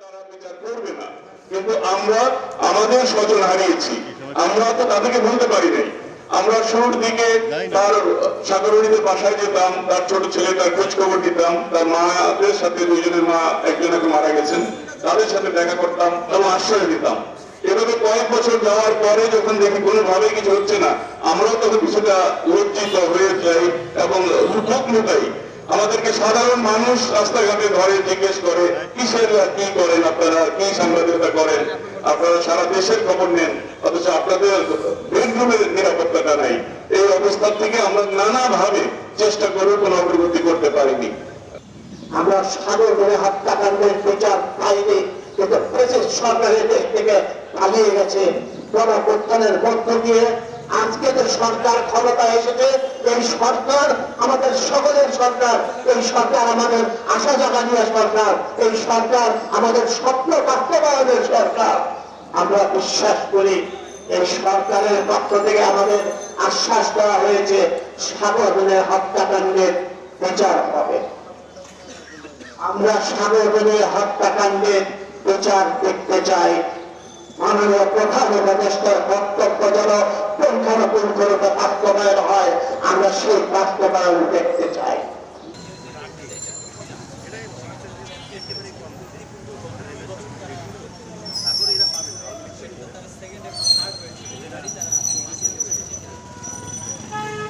তারা বিচার করবে না, কিন্তু আমরা আমাদের স্বজন হারিয়েছি, আমরা তো তাদেরকে ভুলতে পারি নাই। আমরা শুরুর দিকে তার সাগরণীদের বাসায় যেতাম, তার ছোট ছেলে তার খোঁজ খবর দিতাম, তার মাদের সাথে দুইজনের মা একজন এখন মারা গেছেন, তাদের সাথে দেখা করতাম এবং আশ্রয় দিতাম। এভাবে কয়েক বছর যাওয়ার পরে যখন দেখি কোনোভাবেই কিছু হচ্ছে না, আমরাও তখন কিছুটা লজ্জিত হয়ে যাই এবং দুঃখ লুকাই। আমাদেরকে সাধারণ মানুষ রাস্তাঘাটে ধরে জিজ্ঞেস করে কিসের কি করেন আপনারা, কি সাংবাদিকতা করেন আপনারা, সারা দেশের খবর নেন, অথচ আপনাদের বেডরুমের নিরাপত্তাটা নাই। এই অবস্থা থেকে আমরা নানাভাবে চেষ্টা করে কোনো অগ্রগতি করতে পারিনি। আমরা সাগর ধরে হত্যাকাণ্ডের বিচার পাইনি, কিন্তু ব্রিটিশ সরকারের দেশ থেকে পালিয়ে গেছে। গণপ্রত্যানের মধ্য দিয়ে আজকে যে সরকার ক্ষমতা এসেছে, এই সরকার আমাদের সকলের সরকার, এই সরকার আমাদের আশা জাগানিয়া সরকার, এই সরকার আমাদের স্বপ্ন বাস্তবায়নের সরকার। আমরা বিশ্বাস করি এই সরকারের পক্ষ থেকে আমাদের আশ্বাস দেওয়া হয়েছে সাগর ধরে হত্যাকাণ্ডের বিচার হবে। আমরা সাগরবনে হত্যাকাণ্ডের বিচার দেখতে চাই। মাননীয় প্রধান উপদেষ্টার বক্তব্য যেন পুঙ্খানুপুঙ্খরূপে বাস্তবায়ন হয়, আমরা সেই বাস্তবায়ন দেখতে চাই।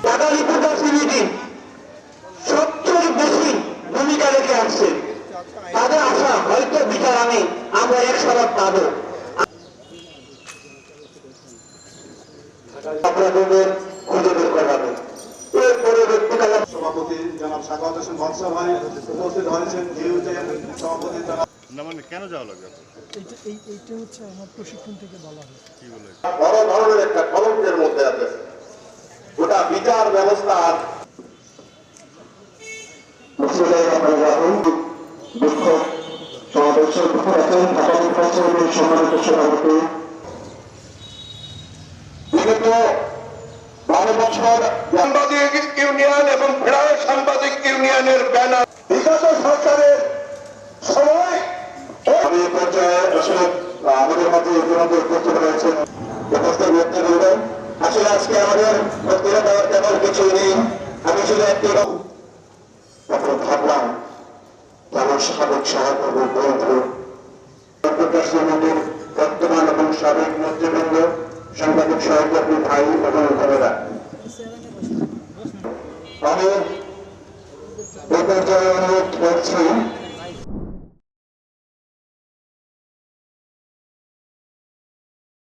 বাঙালি প্রজাতন্ত্রী সবচেয়ে বেশি ভূমিকা রেখে আসছে, তাদের আশা হয়তো বিচার আমরা একসাথে পাবো। আপনাদের খুঁজে বের করা হবে। এর পরবর্তীকালে সভাপতি জনাব সাখাওয়াত হোসেন বৎসর ভাই উপস্থিত হয়েছেন, জিইউজের সভাপতি জনাব। কেন যাওয়া লাগবে? এইটা হচ্ছে আমার প্রশিক্ষণ থেকে বলা হয়। কি বলে? বড় ধরনের একটা কলঙ্কের মধ্যে আছে গোটা বিচার ব্যবস্থা। বিগত 12 বছর সাংবাদিক ইউনিয়ন এবং ফেডারেল সাংবাদিক ইউনিয়নের ব্যানার বিগত সরকারের সময় আমি এ পর্যায়ে আসলে আমাদের মধ্যে ইতিমধ্যে উপস্থিত রয়েছেন উপস্থিত ব্যক্তিবৃন্দ। আসলে আজকে আমাদের বক্তব্য দেওয়ার তেমন কিছুই নেই, আমি শুধু একটি তখন ভাবলাম আমার সাবেক সহকর্মী বন্ধু বর্তমান এবং সাবেক নেতৃবৃন্দ, সাংবাদিক সহকর্মী ভাই এবং বোনেরা, আমি এ পর্যায়ে অনুরোধ করছি